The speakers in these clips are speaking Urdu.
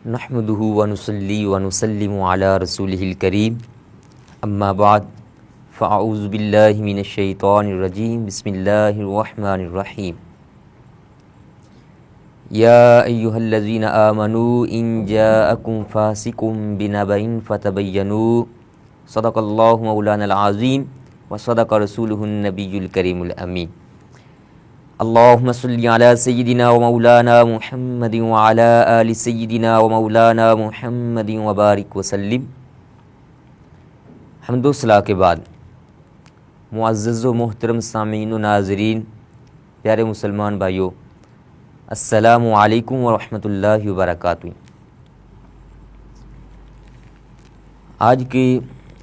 نحمده ونصلي ونسلم على رسوله الكريم اما بعد فاعوذ بالله من الشیطان الرجیم بسم اللہ الرحمن الرحیم یا ایہا الذین آمنوا ان جاءکم فاسق بنبأ فتبینوا صدق اللہ مولانا العظیم وصدق رسولہ النبی الکریم الامین اللہم صلی علی سیدنا و مولانا محمد وعلی آل سیدنا و مولانا محمد وبارک وسلم۔ حمد و ثنا کے بعد معزز و محترم سامعین و ناظرین، پیارے مسلمان بھائیوں، السلام علیکم ورحمۃ اللہ وبرکاتہ۔ آج کی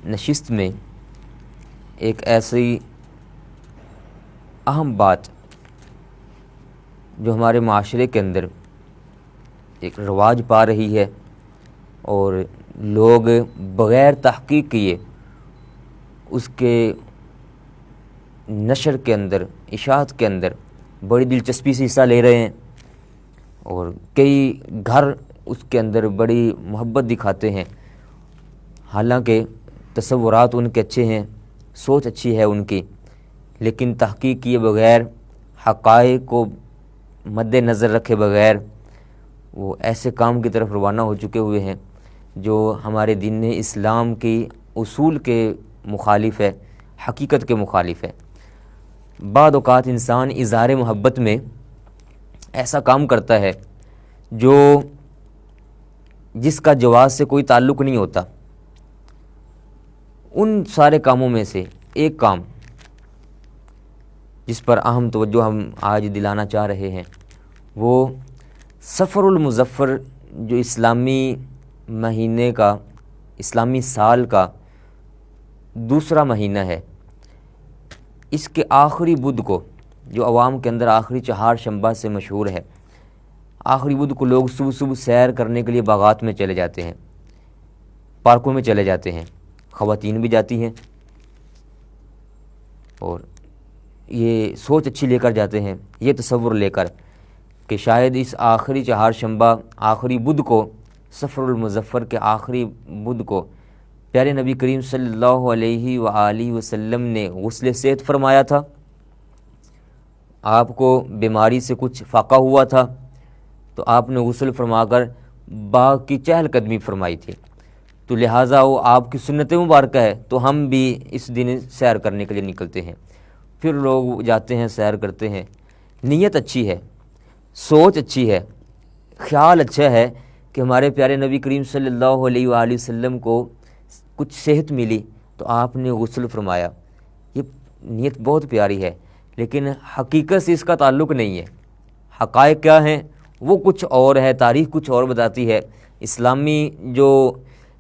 نشست میں ایک ایسی اہم بات جو ہمارے معاشرے کے اندر ایک رواج پا رہی ہے اور لوگ بغیر تحقیق کیے اس کے نشر کے اندر، اشاعت کے اندر بڑی دلچسپی سے حصہ لے رہے ہیں اور کئی گھر اس کے اندر بڑی محبت دکھاتے ہیں، حالانکہ تصورات ان کے اچھے ہیں، سوچ اچھی ہے ان کی، لیکن تحقیق کیے بغیر، حقائق کو مد نظر رکھے بغیر وہ ایسے کام کی طرف روانہ ہو چکے ہوئے ہیں جو ہمارے دین اسلام کی اصول کے مخالف ہے، حقیقت کے مخالف ہے۔ بعض اوقات انسان اظہار محبت میں ایسا کام کرتا ہے جو جس کا جواز سے کوئی تعلق نہیں ہوتا۔ ان سارے کاموں میں سے ایک کام جس پر اہم توجہ ہم آج دلانا چاہ رہے ہیں وہ سفر المظفر، جو اسلامی مہینے کا، اسلامی سال کا دوسرا مہینہ ہے، اس کے آخری بدھ کو، جو عوام کے اندر آخری چہار شنبہ سے مشہور ہے، آخری بدھ کو لوگ صبح صبح سیر کرنے کے لیے باغات میں چلے جاتے ہیں، پارکوں میں چلے جاتے ہیں، خواتین بھی جاتی ہیں اور یہ سوچ اچھی لے کر جاتے ہیں، یہ تصور لے کر کہ شاید اس آخری چہار شنبہ، آخری بدھ کو، سفر المظفر کے آخری بدھ کو پیارے نبی کریم صلی اللہ علیہ وآلہ وسلم نے غسل صحت فرمایا تھا، آپ کو بیماری سے کچھ فاقہ ہوا تھا تو آپ نے غسل فرما کر باغ کی چہل قدمی فرمائی تھی، تو لہٰذا وہ آپ کی سنت مبارکہ ہے، تو ہم بھی اس دن سیر کرنے کے لیے نکلتے ہیں، پھر لوگ جاتے ہیں، سیر کرتے ہیں، نیت اچھی ہے، سوچ اچھی ہے، خیال اچھا ہے کہ ہمارے پیارے نبی کریم صلی اللہ علیہ وآلہ وسلم کو کچھ صحت ملی تو آپ نے غسل فرمایا، یہ نیت بہت پیاری ہے، لیکن حقیقت سے اس کا تعلق نہیں ہے۔ حقائق کیا ہیں وہ کچھ اور ہے، تاریخ کچھ اور بتاتی ہے، اسلامی جو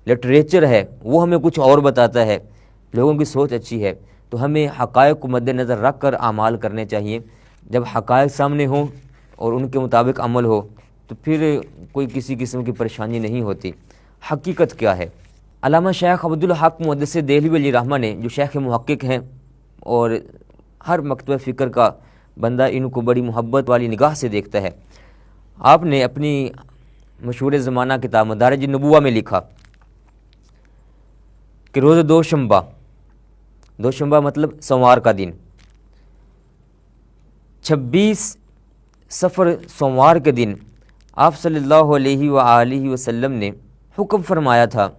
لٹریچر ہے وہ ہمیں کچھ اور بتاتا ہے، لوگوں کی سوچ اچھی ہے، تو ہمیں حقائق کو مد نظر رکھ کر اعمال کرنے چاہیے۔ جب حقائق سامنے ہوں اور ان کے مطابق عمل ہو تو پھر کوئی کسی قسم کی پریشانی نہیں ہوتی۔ حقیقت کیا ہے؟ علامہ شیخ عبدالحق محدث دہلوی علیہ رحمہ نے، جو شیخ محقق ہیں اور ہر مکتبہ فکر کا بندہ ان کو بڑی محبت والی نگاہ سے دیکھتا ہے، آپ نے اپنی مشہور زمانہ کتاب مدارج النبوہ میں لکھا کہ روز دوشنبہ مطلب سوموار کا دن، 26 سفر سوموار کے دن آپ صلی اللہ علیہ وآلہ وسلم نے حکم فرمایا تھا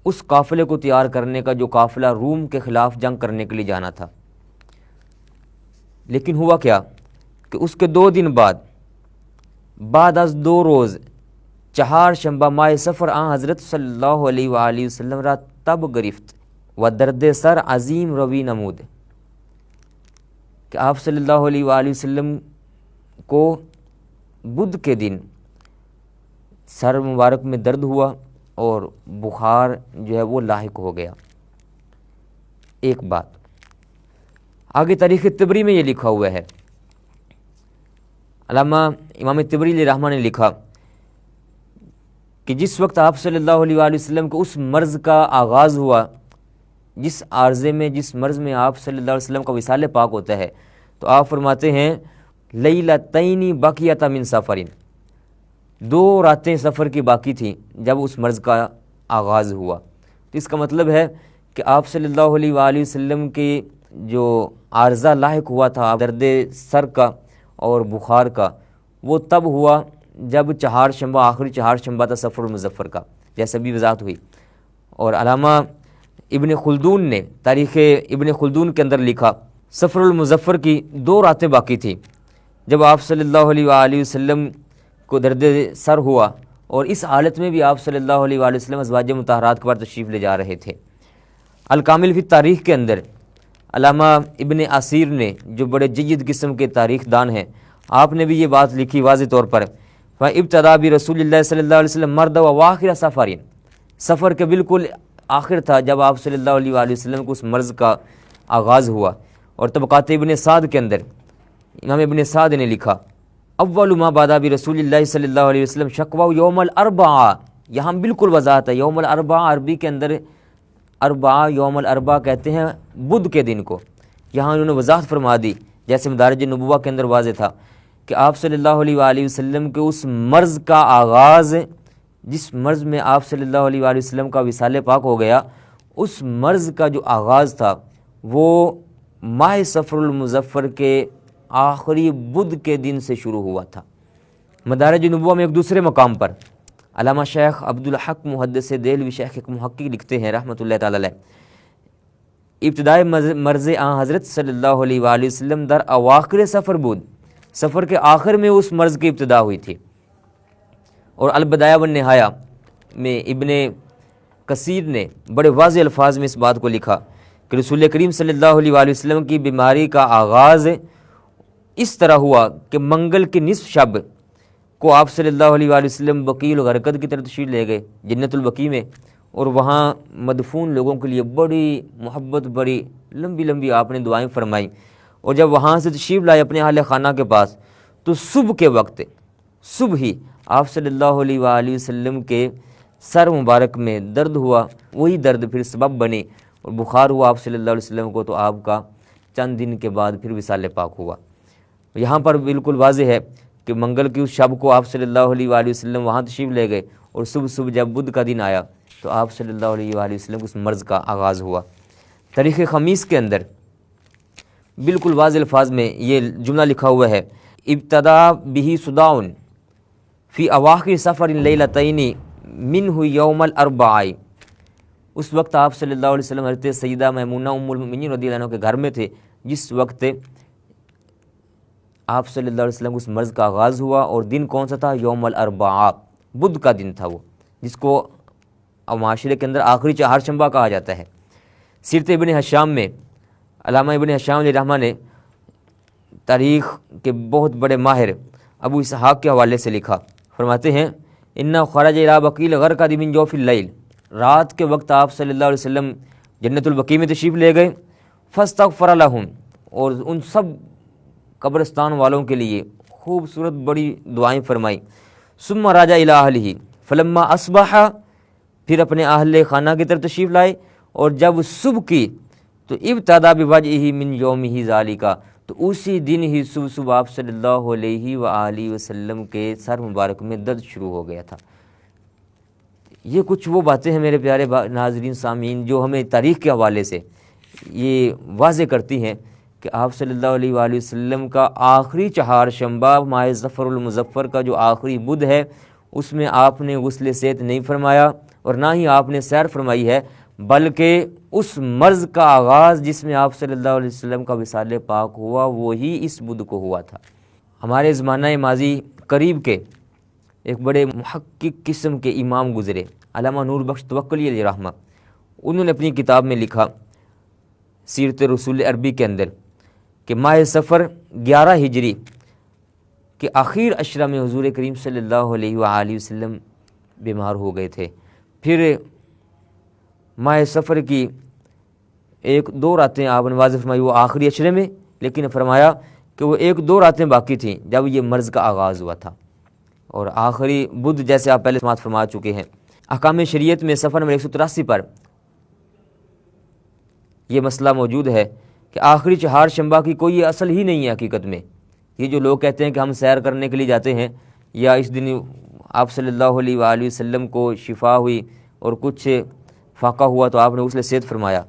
اس قافلے کو تیار کرنے کا جو قافلہ روم کے خلاف جنگ کرنے کے لیے جانا تھا، لیکن ہوا کیا کہ اس کے 2 دن بعد از 2 روز چہار شنبہ ماہ سفر حضرت صلی اللہ علیہ وآلہ وسلم را تب گرفت و درد سر عظیم روی نمود، کہ آپ صلی اللہ علیہ وآلہ وسلم کو بدھ کے دن سر مبارک میں درد ہوا اور بخار جو ہے وہ لاحق ہو گیا۔ ایک بات آگے تاریخ طبری میں یہ لکھا ہوا ہے، علامہ امام طبری علیہ رحمہ نے لکھا کہ جس وقت آپ صلی اللہ علیہ وآلہ وسلم کو اس مرض کا آغاز ہوا، جس عارضے میں، جس مرض میں آپ صلی اللہ علیہ وسلم کا وصال پاک ہوتا ہے، تو آپ فرماتے ہیں لیلتین بقیۃ من سفرین، 2 راتیں سفر کی باقی تھیں جب اس مرض کا آغاز ہوا۔ تو اس کا مطلب ہے کہ آپ صلی اللہ علیہ وآلہ وسلم کے جو عارضہ لاحق ہوا تھا درد سر کا اور بخار کا، وہ تب ہوا جب چہارشنبہ، آخری چہارشنبہ تھا صفر المظفر کا، جیسے بھی وضاحت ہوئی۔ اور علامہ ابن خلدون نے تاریخ ابن خلدون کے اندر لکھا صفر المظفر کی 2 راتیں باقی تھیں جب آپ صلی اللہ علیہ وآلہ وسلم کو درد سر ہوا، اور اس حالت میں بھی آپ صلی اللہ علیہ وآلہ وسلم ازواج مطہرات کے پاس تشریف لے جا رہے تھے۔ الکامل فی تاریخ کے اندر علامہ ابن اسیر نے، جو بڑے جید قسم کے تاریخ دان ہیں، آپ نے بھی یہ بات لکھی واضح طور پر، فَابْتَدَا بِرَسُولِ اللَّهِ صلی اللہ علیہ وسلم مرد و واخر سفرین، سفر کے بالکل آخر تھا جب آپ صلی اللہ علیہ وآلہ وسلم کو اس مرض کا آغاز ہوا۔ اور طبقات ابن سعد کے اندر امام ابن سعد نے لکھا اول ما بدا برسول اللہ صلی اللہ علیہ وسلم شکوہ یوم الاربعاء، یہاں بالکل وضاحت ہے، یوم الاربعاء عربی کے اندر اربعاء، یوم الاربعاء کہتے ہیں بدھ کے دن کو، یہاں انہوں نے وضاحت فرما دی جیسے مدارج نبوہ کے اندر واضح تھا کہ آپ صلی اللہ علیہ وآلہ وسلم کے اس مرض کا آغاز، جس مرض میں آپ صلی اللہ علیہ وآلہ وسلم کا وصال پاک ہو گیا، اس مرض کا جو آغاز تھا وہ ماہ صفر المظفر کے آخری بدھ کے دن سے شروع ہوا تھا۔ مدارج نبوہ میں ایک دوسرے مقام پر علامہ شیخ عبدالحق محدث دہلوی، شیخ ایک محقق، لکھتے ہیں رحمۃ اللہ تعالی علیہ، ابتدائے مرض حضرت صلی اللہ علیہ وآلہ وسلم در اواخر سفر بود، سفر کے آخر میں اس مرض کی ابتدا ہوئی تھی۔ اور البدایہ والنہایہ میں ابن کثیر نے بڑے واضح الفاظ میں اس بات کو لکھا کہ رسول کریم صلی اللہ علیہ وآلہ وسلم کی بیماری کا آغاز اس طرح ہوا کہ منگل کی نصف شب کو آپ صلی اللہ علیہ وآلہ وسلم بقیع الغرقد کی طرف تشریف لے گئے جنت البقیع میں، اور وہاں مدفون لوگوں کے لیے بڑی محبت، بڑی لمبی لمبی آپ نے دعائیں فرمائیں، اور جب وہاں سے تشریف لائے اپنے اہل خانہ کے پاس تو صبح کے وقت، صبح ہی آپ صلی اللہ علیہ وآلہ وسلم کے سر مبارک میں درد ہوا، وہی درد پھر سبب بنے اور بخار ہوا آپ صلی اللہ علیہ وسلم کو، تو آپ کا چند دن کے بعد پھر وصال پاک ہوا۔ یہاں پر بالکل واضح ہے کہ منگل کی اس شب کو آپ صلی اللہ علیہ وآلہ وسلم وہاں تشریف لے گئے، اور صبح جب بدھ کا دن آیا تو آپ صلی اللہ علیہ وآلہ وسلم کو اس مرض کا آغاز ہوا۔ تاریخ خمیس کے اندر بالکل واضح الفاظ میں یہ جملہ لکھا ہوا ہے ابتدا بہ صداع فی اواخر سفر لیلتین منہ یوم الاربعاء، اس وقت آپ صلی اللہ علیہ وسلم حضرت سیدہ میمونہ ام المؤمنین رضی اللہ عنہ کے گھر میں تھے، جس وقت آپ صلی اللہ علیہ وسلم کو اس مرض کا آغاز ہوا، اور دن کون سا تھا؟ یوم الاربعاء، بدھ کا دن تھا وہ، جس کو معاشرے کے اندر آخری چہارشنبہ کہا جاتا ہے۔ سیرت ابن ہشام میں علامہ ابن ہشام علیہ رحمہ نے تاریخ کے بہت بڑے ماہر ابو اسحاق کے حوالے سے لکھا، فرماتے ہیں انا خرج الی بقیع الغرقد من جوف اللیل، رات کے وقت آپ صلی اللہ علیہ وسلم جنت البقیع میں تشریف لے گئے، فاستغفر لهم، اور ان سب قبرستان والوں کے لیے خوبصورت بڑی دعائیں فرمائیں، ثم راجع الی اہلہ فلما اصبح، پھر اپنے اہل خانہ کی طرف تشریف لائے، اور جب صبح کی تو ابتدا بوجہہ من یومہ ذالک، تو اسی دن ہی صبح آپ صلی اللہ علیہ وآلہ وسلم کے سر مبارک میں درد شروع ہو گیا تھا۔ یہ کچھ وہ باتیں ہیں میرے پیارے ناظرین سامعین جو ہمیں تاریخ کے حوالے سے یہ واضح کرتی ہیں کہ آپ صلی اللہ علیہ وآلہ وسلم کا آخری چہارشنبہ ماہ ظفر المظفر کا جو آخری بدھ ہے، اس میں آپ نے غسل صحت نہیں فرمایا، اور نہ ہی آپ نے سیر فرمائی ہے، بلکہ اس مرض کا آغاز جس میں آپ صلی اللہ علیہ وسلم کا وصال پاک ہوا وہی اس بدھ کو ہوا تھا۔ ہمارے زمانہ ماضی قریب کے ایک بڑے محقق قسم کے امام گزرے، علامہ نور بخش توکلی علیہ رحمہ، انہوں نے اپنی کتاب میں لکھا سیرت رسول عربی کے اندر کہ ماہ سفر 11 ہجری کے آخر عشرہ میں حضور کریم صلی اللہ علیہ وآلہ وسلم بیمار ہو گئے تھے، پھر ماہ سفر کی 1-2 راتیں آپ نے واضح فرمائی وہ آخری عشرے میں، لیکن فرمایا کہ وہ 1-2 راتیں باقی تھیں جب یہ مرض کا آغاز ہوا تھا، اور آخری بدھ جیسے آپ پہلے سماعت فرما چکے ہیں۔ احکام شریعت میں صفحہ نمبر 183 پر یہ مسئلہ موجود ہے کہ آخری چہارشنبہ کی کوئی اصل ہی نہیں ہے حقیقت میں۔ یہ جو لوگ کہتے ہیں کہ ہم سیر کرنے کے لیے جاتے ہیں یا اس دن آپ صلی اللہ علیہ وآلہ وسلم کو شفا ہوئی اور کچھ فاقہ ہوا تو آپ نے غسل صحت فرمایا۔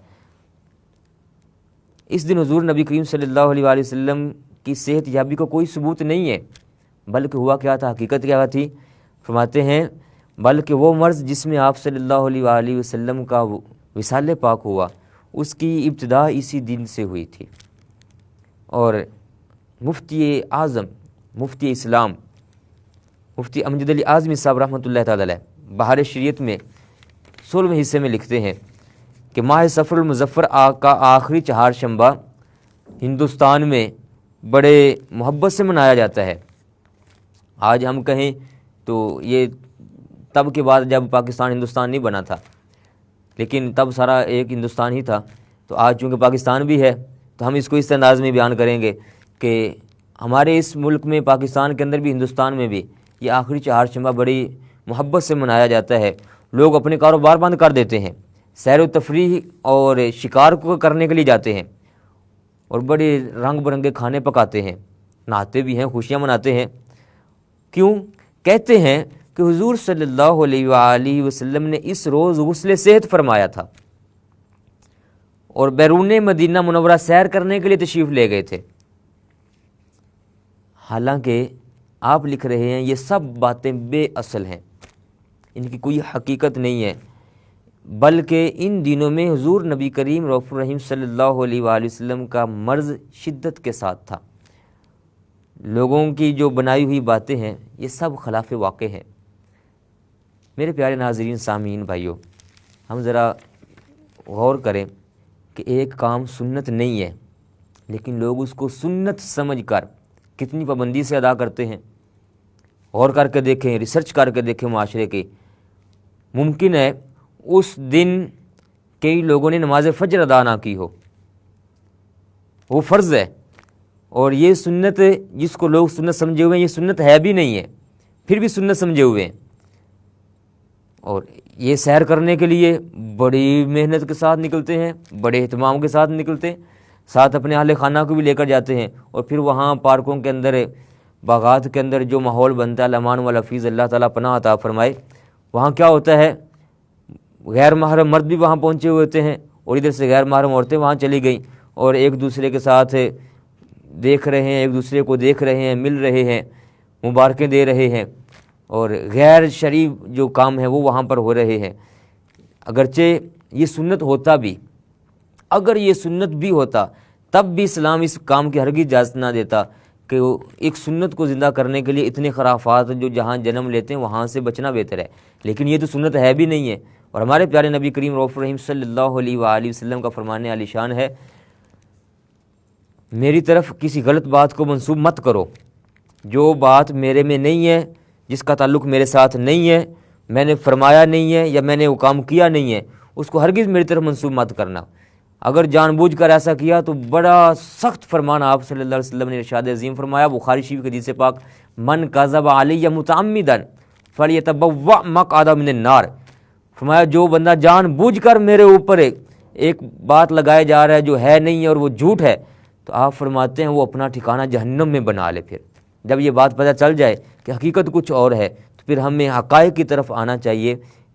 اس دن حضور نبی کریم صلی اللہ علیہ وآلہ وسلم کی صحت یابی کا کوئی ثبوت نہیں ہے، بلکہ ہوا کیا تھا، حقیقت کیا تھی؟ فرماتے ہیں بلکہ وہ مرض جس میں آپ صلی اللہ علیہ وآلہ وسلم کا وصال پاک ہوا، اس کی ابتدا اسی دن سے ہوئی تھی۔ اور مفتی اعظم، مفتی اسلام، مفتی امجد علی اعظمی صاحب رحمۃ اللہ تعالی علیہ بہار شریعت میں 16ویں حصے میں لکھتے ہیں کہ ماہ صفر المظفر کا آخری چہار شنبہ ہندوستان میں بڑے محبت سے منایا جاتا ہے۔ آج ہم کہیں تو یہ تب کے بعد جب پاکستان ہندوستان نہیں بنا تھا، لیکن تب سارا ایک ہندوستان ہی تھا، تو آج چونکہ پاکستان بھی ہے تو ہم اس کو اس انداز میں بیان کریں گے کہ ہمارے اس ملک میں، پاکستان کے اندر بھی، ہندوستان میں بھی یہ آخری چہار شنبہ بڑی محبت سے منایا جاتا ہے۔ لوگ اپنے کاروبار بند کر دیتے ہیں، سیر و تفریح اور شکار کو کرنے کے لیے جاتے ہیں، اور بڑے رنگ برنگے کھانے پکاتے ہیں، نہاتے بھی ہیں، خوشیاں مناتے ہیں۔ کیوں؟ کہتے ہیں کہ حضور صلی اللہ علیہ وآلہ وسلم نے اس روز غسل صحت فرمایا تھا اور بیرون مدینہ منورہ سیر کرنے کے لیے تشریف لے گئے تھے۔ حالانکہ آپ لکھ رہے ہیں یہ سب باتیں بے اصل ہیں، ان کی کوئی حقیقت نہیں ہے، بلکہ ان دنوں میں حضور نبی کریم رؤوف الرحیم صلی اللہ علیہ وآلہ وسلم کا مرض شدت کے ساتھ تھا۔ لوگوں کی جو بنائی ہوئی باتیں ہیں یہ سب خلاف واقع ہیں۔ میرے پیارے ناظرین، سامعین، بھائیوں، ہم ذرا غور کریں کہ ایک کام سنت نہیں ہے، لیکن لوگ اس کو سنت سمجھ کر کتنی پابندی سے ادا کرتے ہیں۔ غور کر کے دیکھیں، ریسرچ کر کے دیکھیں معاشرے کی۔ ممکن ہے اس دن کئی لوگوں نے نماز فجر ادا نہ کی ہو، وہ فرض ہے، اور یہ سنت جس کو لوگ سنت سمجھے ہوئے ہیں، یہ سنت ہے بھی نہیں ہے، پھر بھی سنت سمجھے ہوئے ہیں، اور یہ سیر کرنے کے لیے بڑی محنت کے ساتھ نکلتے ہیں، بڑے اہتمام کے ساتھ نکلتے ہیں، ساتھ اپنے اہل خانہ کو بھی لے کر جاتے ہیں، اور پھر وہاں پارکوں کے اندر، باغات کے اندر جو ماحول بنتا ہے، الامان والحفیظ، اللہ تعالیٰ پناہ عطا فرمائے، وہاں کیا ہوتا ہے، غیر محرم مرد بھی وہاں پہنچے ہوئے ہوتے ہیں، اور ادھر سے غیر محرم عورتیں وہاں چلی گئیں، اور ایک دوسرے کے ساتھ دیکھ رہے ہیں، ایک دوسرے کو دیکھ رہے ہیں، مل رہے ہیں، مبارکیں دے رہے ہیں، اور غیر شریف جو کام ہے وہ وہاں پر ہو رہے ہیں۔ اگرچہ یہ سنت ہوتا بھی، اگر یہ سنت بھی ہوتا تب بھی اسلام اس کام کی ہرگز اجازت نہ دیتا کہ ایک سنت کو زندہ کرنے کے لیے اتنے خرافات جو جہاں جنم لیتے ہیں وہاں سے بچنا بہتر ہے، لیکن یہ تو سنت ہے بھی نہیں ہے۔ اور ہمارے پیارے نبی کریم رؤوف الرحیم صلی اللہ علیہ وآلہ وسلم کا فرمان عالی شان ہے، میری طرف کسی غلط بات کو منسوب مت کرو، جو بات میرے میں نہیں ہے، جس کا تعلق میرے ساتھ نہیں ہے، میں نے فرمایا نہیں ہے یا میں نے وہ کام کیا نہیں ہے، اس کو ہرگز میری طرف منسوب مت کرنا۔ اگر جان بوجھ کر ایسا کیا تو بڑا سخت فرمان آپ صلی اللہ علیہ وسلم نے ارشاد عظیم فرمایا، بخاری شریف کی حدیث پاک، من کذب علی متعمدا فلیتبوأ مقعدہ من النار، فرمایا جو بندہ جان بوجھ کر میرے اوپر ایک بات لگائے جا رہا ہے جو ہے نہیں ہے اور وہ جھوٹ ہے، تو آپ فرماتے ہیں وہ اپنا ٹھکانہ جہنم میں بنا لے۔ پھر جب یہ بات پتہ چل جائے کہ حقیقت کچھ اور ہے تو پھر ہمیں حقائق کی طرف آنا چاہیے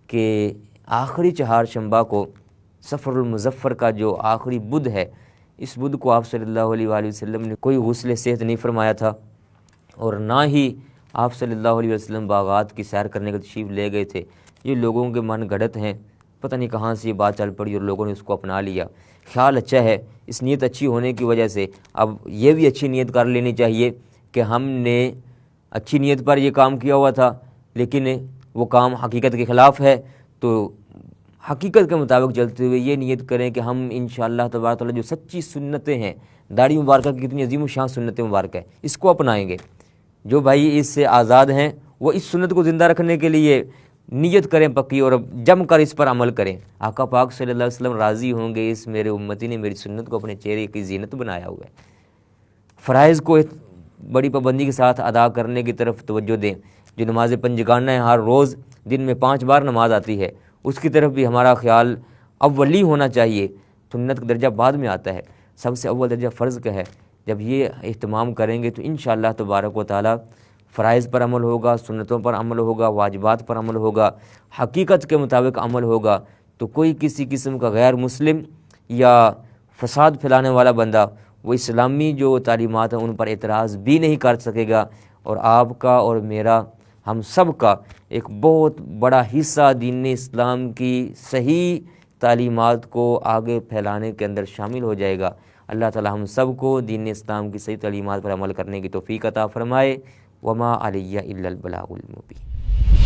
کہ آخری چہار شنبہ کو، صفر المظفر کا جو آخری بدھ ہے، اس بدھ کو آپ صلی اللہ علیہ وآلہ وسلم نے کوئی غسل صحت نہیں فرمایا تھا، اور نہ ہی آپ صلی اللہ علیہ وسلم باغات کی سیر کرنے کا تشریف لے گئے تھے۔ یہ لوگوں کے من گھڑت ہیں، پتہ نہیں کہاں سے یہ بات چل پڑی اور لوگوں نے اس کو اپنا لیا۔ خیال اچھا ہے، اس نیت اچھی ہونے کی وجہ سے اب یہ بھی اچھی نیت کر لینی چاہیے کہ ہم نے اچھی نیت پر یہ کام کیا ہوا تھا، لیکن وہ کام حقیقت کے خلاف ہے، تو حقیقت کے مطابق چلتے ہوئے یہ نیت کریں کہ ہم انشاءاللہ تبارک تعالیٰ جو سچی سنتیں ہیں، داڑھی مبارکہ کی کتنی عظیم و شان سنت مبارکہ ہے، اس کو اپنائیں گے۔ جو بھائی اس سے آزاد ہیں وہ اس سنت کو زندہ رکھنے کے لیے نیت کریں پکی، اور جم کر اس پر عمل کریں۔ آقا پاک صلی اللہ علیہ وسلم راضی ہوں گے، اس میرے امتی نے میری سنت کو اپنے چہرے کی زینت بنایا ہوا ہے۔ فرائض کو بڑی پابندی کے ساتھ ادا کرنے کی طرف توجہ دیں۔ جو نماز پنجگانہ ہے، ہر روز دن میں 5 بار نماز آتی ہے، اس کی طرف بھی ہمارا خیال اولی ہونا چاہیے۔ سنت کا درجہ بعد میں آتا ہے، سب سے اول درجہ فرض کا ہے۔ جب یہ اہتمام کریں گے تو انشاءاللہ تبارک و تعالی فرائض پر عمل ہوگا، سنتوں پر عمل ہوگا، واجبات پر عمل ہوگا، حقیقت کے مطابق عمل ہوگا، تو کوئی کسی قسم کا غیر مسلم یا فساد پھیلانے والا بندہ وہ اسلامی جو تعلیمات ہیں ان پر اعتراض بھی نہیں کر سکے گا، اور آپ کا اور میرا، ہم سب کا ایک بہت بڑا حصہ دین اسلام کی صحیح تعلیمات کو آگے پھیلانے کے اندر شامل ہو جائے گا۔ اللہ تعالی ہم سب کو دین اسلام کی صحیح تعلیمات پر عمل کرنے کی توفیق عطا فرمائے۔ وما علی الا البلاغ المبین۔